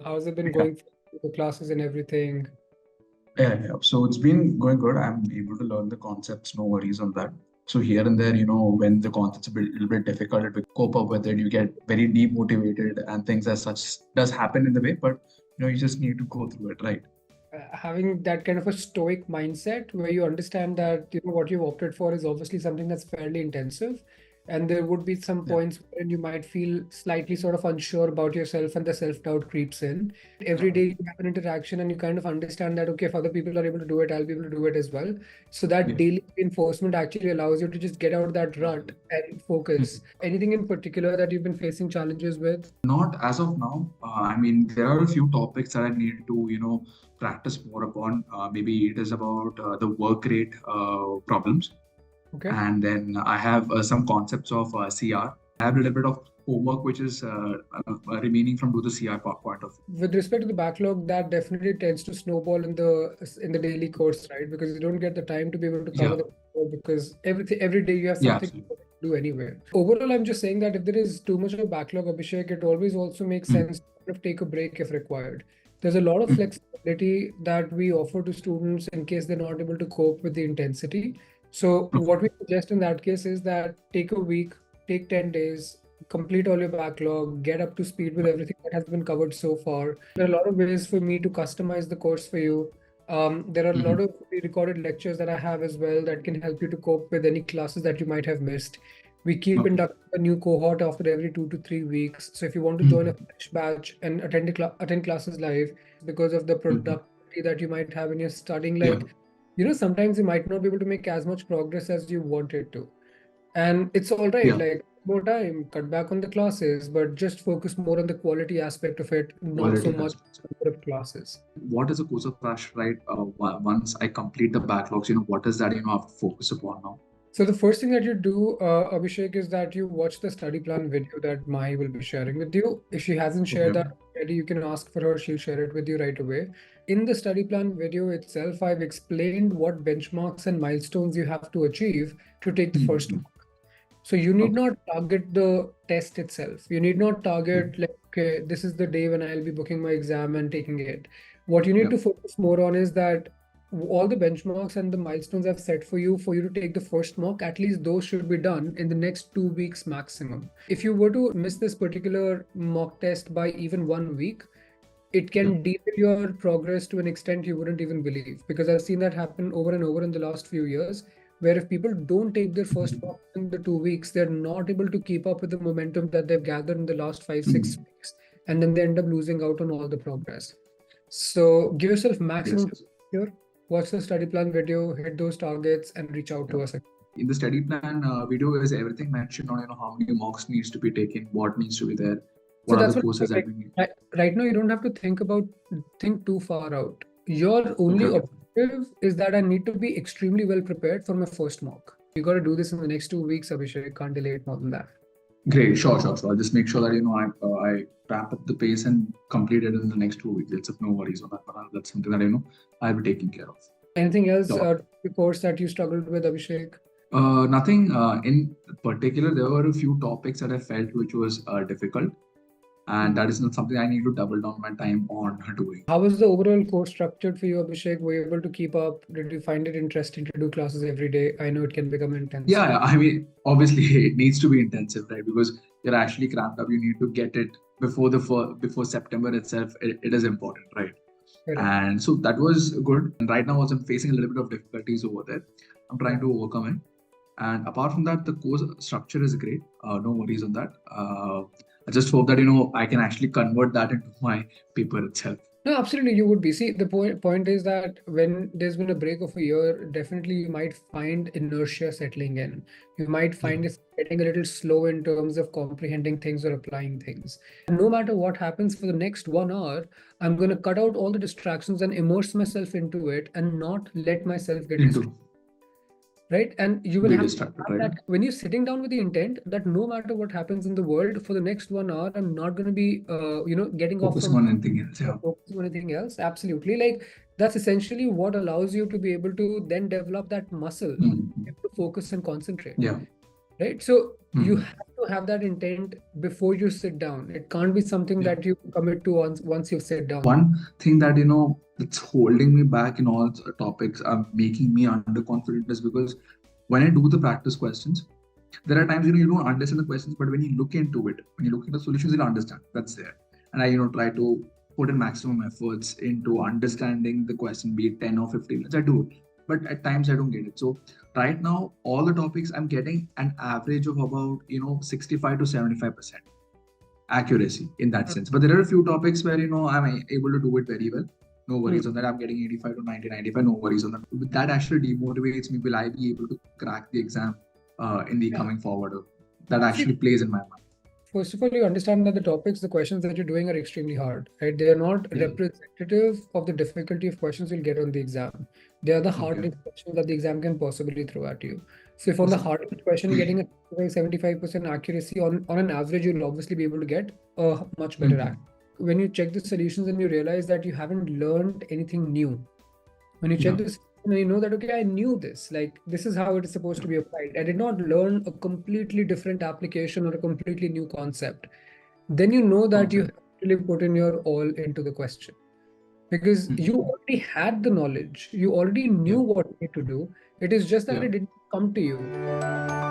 How's it been Yeah. going for the classes and everything? Yeah. So it's been going good. I'm able to learn the concepts, no worries on that. So here and there, when the concept's little bit difficult to cope up with it, you get very demotivated and things as such does happen in the way, but you just need to go through it, right? Having that kind of a stoic mindset where you understand that what you've opted for is obviously something that's fairly intensive, and there would be some Yeah. points when you might feel slightly sort of unsure about yourself and the self-doubt creeps in. Every day you have an interaction and you kind of understand that, okay, if other people are able to do it, I'll be able to do it as well. So that Yeah. daily reinforcement actually allows you to just get out of that rut and focus. Anything in particular that you've been facing challenges with? Not as of now. I mean, there are a few topics that I need to, practice more upon. Maybe it is about the work rate problems. Okay. And then I have some concepts of CR. I have a little bit of homework which is remaining from do the CR point of. With respect to the backlog, that definitely tends to snowball in the daily course, right? Because you don't get the time to be able to cover Yeah, the backlog because every day you have yeah, something absolutely. to do anyway. Overall, I'm just saying that if there is too much of a backlog, Abhishek, it always also makes Mm. sense to kind of take a break if required. There's a lot of Mm. flexibility that we offer to students in case they're not able to cope with the intensity. So Okay. what we suggest in that case is that take a week, take 10 days, complete all your backlog, get up to speed with everything that has been covered so far. There are a lot of ways for me to customize the course for you. There are a lot Mhm. of recorded lectures that I have as well that can help you to cope with any classes that you might have missed. We keep Okay. inducting a new cohort after every 2 to 3 weeks. So if you want to join a Mhm. fresh batch and attend classes live because of the Mhm. productivity that you might have when you're studying, Yeah. sometimes you might not be able to make as much progress as you wanted to. And it's all right, Yeah. like more time, cut back on the classes, but just focus more on the quality aspect of it, not so Quality much aspects. number of classes. What is a course of crash, right? Once I complete the backlogs, what is that, I have to focus upon now? So the first thing that you do, Abhishek, is that you watch the study plan video that Mai will be sharing with you. If she hasn't shared Okay. that already, you can ask for her. She'll share it with you right away. In the study plan video itself, I've explained what benchmarks and milestones you have to achieve to take the first. Mhm. So you need Okay. not target the test itself. You need not Mhm. target like, okay, this is the day when I'll be booking my exam and taking it. What you need Yeah. to focus more on is that all the benchmarks and the milestones I've set for you to take the first mock, at least those should be done in the next 2 weeks maximum. If you were to miss this particular mock test by even 1 week, it Yeah. can derail your progress to an extent you wouldn't even believe. Because I've seen that happen over and over in the last few years, where if people don't take their first Mhm. walk in the 2 weeks, they're not able to keep up with the momentum that they've gathered in the last five, six Mhm. weeks, and then they end up losing out on all the progress. So give yourself Yes, maximum yes. here, watch the study plan video, hit those targets, and reach out Yeah. to us. In the study plan video is everything mentioned on how many mocks needs to be taken, what needs to be there, So what are the that's what courses that like we need. right now you don't have to think too far out. Your Okay, only okay. objective is that I need to be extremely well prepared for my first mock. You got to do this in the next 2 weeks, Abhishek. Can't delay it more than that. Great, sure, sure. So I'll just make sure that I ramp up the pace and complete it in the next 2 weeks. It's no worries on that, but that's something that I'll be taking care of. Anything else, Sure. the course that you struggled with, Abhishek? Nothing in particular. There were a few topics that I felt which was difficult, and Hmm. that is not something I need to double down my time on doing. How was the overall course structured for you, Abhishek? Were you able to keep up? Did you find it interesting to do classes every day? I know it can become intense. Yeah, I mean, obviously it needs to be intensive, right? Because you're actually cramped up. You need to get it before September itself. It is important, right? Correct. And so that was good. And right now, also I'm facing a little bit of difficulties over there. I'm trying Yeah. to overcome it. And apart from that, the course structure is great. No worries on that. I just hope that I can actually convert that into my paper itself. No, absolutely, you would be. See, the point is that when there's been a break of a year, definitely you might find inertia settling in. You might Yeah. find it getting a little slow in terms of comprehending things or applying things. And no matter what happens for the next 1 hour, I'm going to cut out all the distractions and immerse myself into it and not let myself get distracted. Into Right? And you will be have to distracted, have right? that when you're sitting down with the intent that no matter what happens in the world for the next 1 hour, I'm not going to be, getting off Focusing from on anything else. or Yeah. focusing on anything else. Absolutely. Like that's essentially what allows you to be able to then develop that muscle, Mhm. to focus and concentrate. Yeah. Right. So you Hmm. have to have that intent before you sit down. It can't be something Yeah. that you commit to once you sit down. One thing that that's holding me back in all topics, making me underconfident, is because when I do the practice questions, there are times you don't understand the questions, but when you look into it, when you look into solutions, you'll understand that's there. And I try to put in maximum efforts into understanding the question, be it 10 or 15 minutes. I do it, but at times I don't get it. So right now, all the topics I'm getting an average of about 65 to 75% accuracy in that sense. But there are a few topics where I'm able to do it very well. No Hmm. worries on that. I'm getting 85 to 90, 95. No worries on that. But that actually demotivates me. Will I be able to crack the exam in the Yeah. coming forward? That See, actually plays in my mind. first of all, you understand that the topics, the questions that you're doing are extremely hard, right? They are not Yeah. representative of the difficulty of questions you'll get on the exam. They are the Okay. hardest questions that the exam can possibly throw at you. So if on the Awesome. hardest question you're getting a 75% accuracy, on an average, you'll obviously be able to get a much better Mm-hmm. accuracy. When you check the solutions and you realize that you haven't learned anything new, when you check Yeah. this, you know that, okay, I knew this, like this is how it is supposed to Yeah. be applied. I did not learn a completely different application or a completely new concept. Then you know that you Perfect. have really put in your all into the question, because you Mm-hmm. already had the knowledge, you already Yeah. knew what you need to do. It is just that Yeah. it didn't come to you.